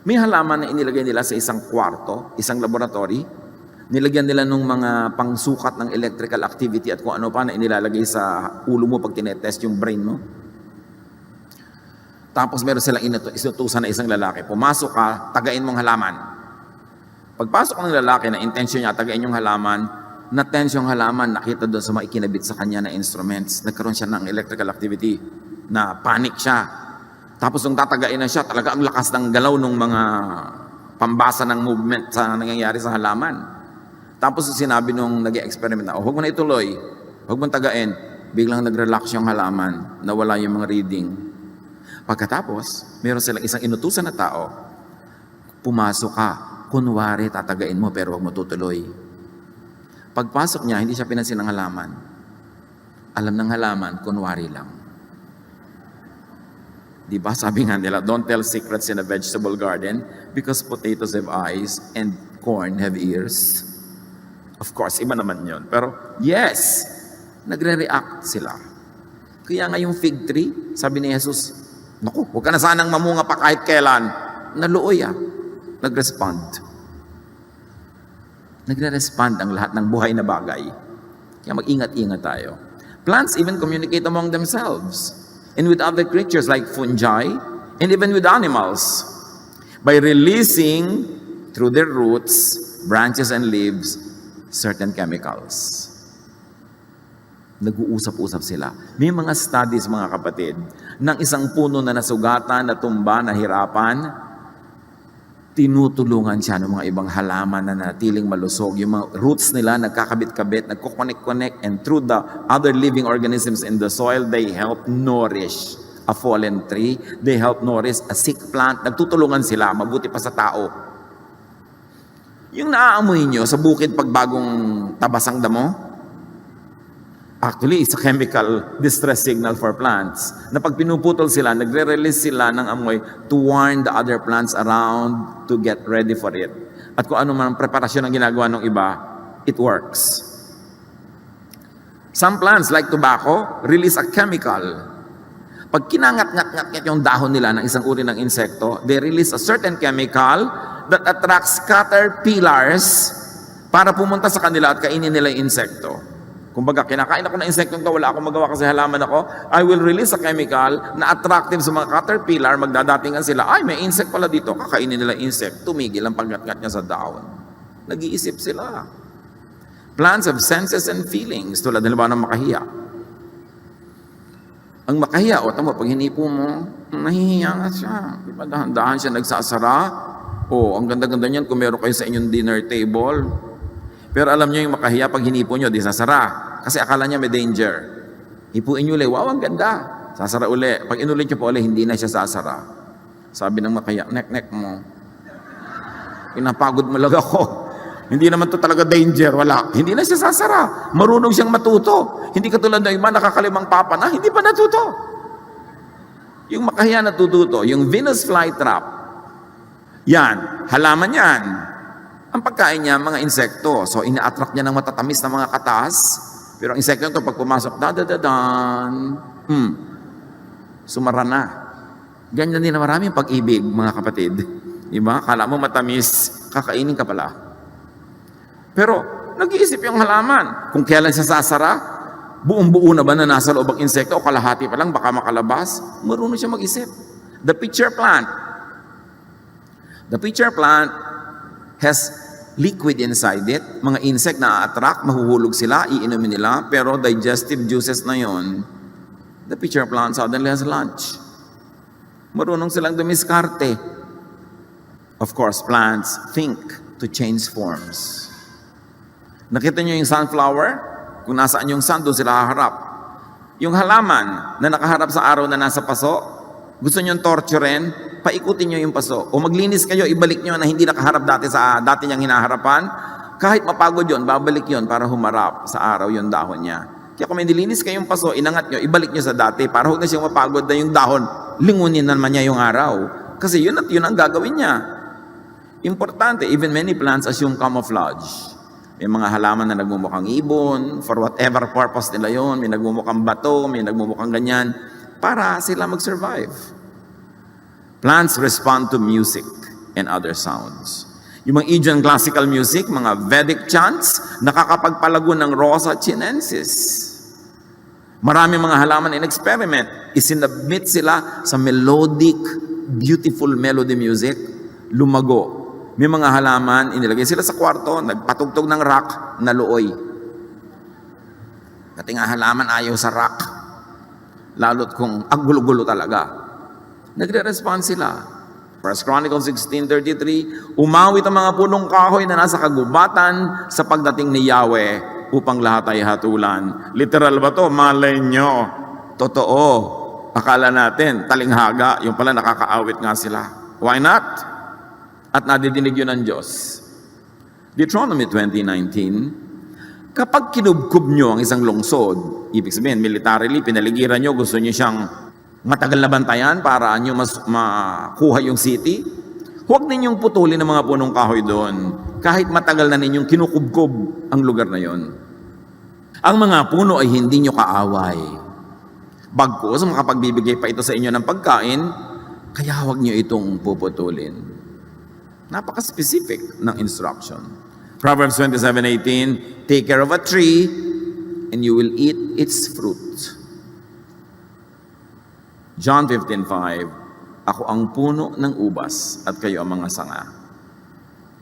may halaman na inilagay nila sa isang kwarto, isang laboratory. Nilagyan nila nung mga pangsukat ng electrical activity at kung ano pa na inilalagay sa ulo mo pag tinetest yung brain mo. Tapos meron silang inutusan na isang lalaki. Pumasok ka, tagain mong halaman. Pagpasok ng lalaki na intensyon niya, tagain yung halaman, na-tense yung halaman, nakita doon sa mga ikinabit sa kanya na instruments. Nagkaroon siya ng electrical activity na panic siya. Tapos nung tatagain na siya, talaga ang lakas ng galaw ng mga pambasa ng movement sa nangyayari sa halaman. Tapos sinabi nung nag-experiment na, huwag mo na ituloy, huwag mo tagain. Biglang nag-relax yung halaman, nawala yung mga reading. Pagkatapos, meron silang isang inutusan na tao, pumasok ka, kunwari tatagain mo pero huwag mo tutuloy. Pagpasok niya, hindi siya pinansin ng halaman. Alam ng halaman, kunwari lang. Diba? Sabi nga nila, don't tell secrets in a vegetable garden because potatoes have eyes and corn have ears. Of course, iba naman yun. Pero yes, nagre-react sila. Kaya nga yung fig tree, sabi ni Jesus, naku, huwag ka na sanang mamunga pa kahit kailan. Naluoy nag-respond. Nagre-respond ang lahat ng buhay na bagay. Kaya mag-ingat-ingat tayo. Plants even communicate among themselves and with other creatures like fungi and even with animals by releasing through their roots, branches, and leaves certain chemicals. Nag-uusap-usap sila. May mga studies, mga kapatid, ng isang puno na nasugatan, natumba, nahirapan, tinutulungan siya ng mga ibang halaman na natiling malusog. Yung mga roots nila nagkakabit-kabit, nagkoconnect-connect, and through the other living organisms in the soil, they help nourish a a fallen tree. They help nourish a sick plant. Nagtutulungan sila, mabuti pa sa tao. Yung naaamoy nyo sa bukid pag bagong tabas ang damo, actually, it's a chemical distress signal for plants. Na pag pinuputol sila, nagre-release sila ng amoy to warn the other plants around to get ready for it. At kung ano man ang preparasyon ang ginagawa ng iba, it works. Some plants, like tobacco, release a chemical. Pag kinangat-ngat-ngat yung dahon nila ng isang uri ng insekto, they release a certain chemical that attracts caterpillars para pumunta sa kanila at kainin nila yung insekto. Kumbaga, kinakain ako ng insekto ito, wala akong magawa kasi halaman ako, I will release a chemical na attractive sa mga caterpillar, magdadatingan sila, ay, may insect pala dito, kakainin nila insect, tumigil ang paggat-ngat niya sa dahon. Nag-iisip sila. Plants have senses and feelings, tulad ng makahiya. Ang makahiya, o tamo, pag hinipo mo, nahihiya nga siya. Diba, dahan-dahan siya nagsasara. O, ang ganda-ganda niyan kung meron kayo sa inyong dinner table. Pero alam niyo yung makahiya, pag hinipo niyo, di sasara. Kasi akala niya may danger. Hipuin niyo ulit, wow, ang ganda. Sasara uli. Pag inulit niyo pa uli, hindi na siya sasara. Sabi ng makahiya, nek-nek mo. Pinapagod mo lang ako. Hindi naman to talaga danger, wala. Hindi na siya sasara. Marunong siyang matuto. Hindi katulad ng iba, nakakalimang papa na, hindi pa natuto. Yung makahiya natututo, yung Venus flytrap, yan, halaman yan. Ang pagkain niya, mga insekto. So, ina-attract niya ng matatamis na mga katas. Pero ang insekto ito, pag pumasok, dadadadan, sumara na. Ganyan din na maraming pag-ibig, mga kapatid. Diba? Kala mo matamis, kakainin ka pala. Pero, nag-iisip yung halaman. Kung kailan siya sasara, buong-buo na ba na nasa loob ang insekto o kalahati pa lang, baka makalabas, marunong siya mag-isip. The pitcher plant. The pitcher plant has liquid inside it. Mga insect na attract, mahuhulog sila, iinumin nila, pero digestive juices na yon, the pitcher plant suddenly has lunch. Marunong silang dumiskarte. Of course, plants think to change forms. Nakita nyo yung sunflower? Kung nasaan yung sun, doon sila haharap. Yung halaman na nakaharap sa araw na nasa paso, gusto nyo torturen, paikutin nyo yung paso. O maglinis kayo, ibalik nyo na hindi nakaharap dati niyang hinaharapan. Kahit mapagod yon, babalik yon para humarap sa araw yung dahon niya. Kaya kung may nilinis kayong paso, inangat nyo, ibalik nyo sa dati para huwag na siyang mapagod na yung dahon, lingunin naman niya yung araw. Kasi yun at yun ang gagawin niya. Importante, even many plants assume camouflage. May mga halaman na nagmumukhang ibon, for whatever purpose nila yon, may nagmumukhang bato, may nagmumukhang ganyan, para sila mag-survive. Plants respond to music and other sounds. Yung mga Indian classical music, mga Vedic chants, nakakapagpalago ng Rosa chinensis. Marami mga halaman in experiment, isinabmit sila sa melodic, beautiful melody music, lumago. May mga halaman, inilagay sila sa kwarto, nagpatugtog ng rock na looy. Kasi nga halaman ayaw sa rock. Lalo't kung ang gulo-gulo talaga. Nagre-respond sila. 1 Chronicles 16:33, umawit ang mga punong kahoy na nasa kagubatan sa pagdating ni Yahweh upang lahat ay hatulan. Literal ba to? Malay nyo. Totoo. Akala natin, talinghaga. Yung pala nakakaawit nga sila. Why not? At nadidinig yun ng Diyos. Deuteronomy 20:19, kapag kinubkob nyo ang isang lungsod, ibig sabihin, militarily, pinaligiran nyo, gusto nyo siyang matagal na bantayan para nyo makuha yung city, huwag ninyong putulin ang mga punong kahoy doon, kahit matagal na ninyong kinukubkob ang lugar na yon. Ang mga puno ay hindi nyo kaaway. Bagkus, makapagbibigay pa ito sa inyo ng pagkain, kaya huwag nyo itong puputulin. Napaka-specific ng instruction. Proverbs 27:18, take care of a tree and you will eat its fruit. John 15:5, ako ang puno ng ubas at kayo ang mga sanga.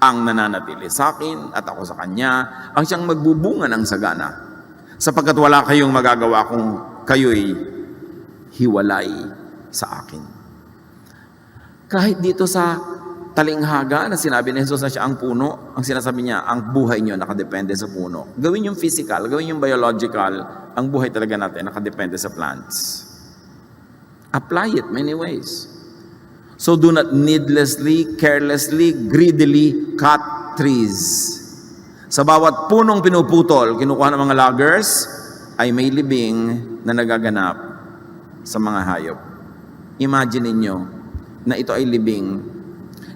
Ang nananatili sa akin at ako sa kanya, ang siyang magbubunga ng sagana. Sapagkat wala kayong magagawa kung kayo'y hiwalay sa akin. Kahit dito sa talinghaga na sinabi ni Jesus na siya ang puno, ang sinasabi niya, ang buhay niyo nakadepende sa puno. Gawin yung physical, gawin yung biological, ang buhay talaga natin nakadepende sa plants. Apply it many ways. So do not needlessly, carelessly, greedily cut trees. Sa bawat punong pinuputol, kinukuha ng mga loggers, ay may libing na nagaganap sa mga hayop. Imagine ninyo na ito ay libing.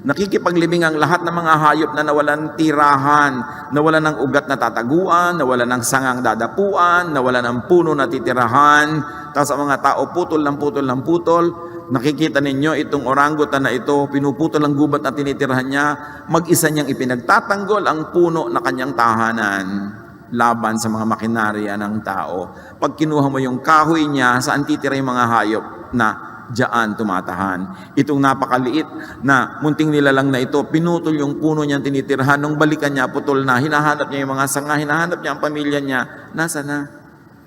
Nakikipaglibing ang lahat ng mga hayop na nawalan tirahan, nawalan ng ugat na tataguan, nawalan ng sangang dadapuan, nawalan ng puno na titirahan. Tapos ang mga tao putol ng putol ng putol. Nakikita ninyo itong orangutan na ito, pinuputol ang gubat na tinitirahan niya, mag-isa niyang ipinagtatanggol ang puno na kanyang tahanan laban sa mga makinarya ng tao. Pag kinuha mo yung kahoy niya, saan titira yung mga hayop na diyan tumatahan. Itong napakaliit na munting nilalang na ito, pinutol yung puno niyang tinitirahan, nung balikan niya, putol na, hinahanap niya yung mga sanga, hinahanap niya ang pamilya niya, nasa na?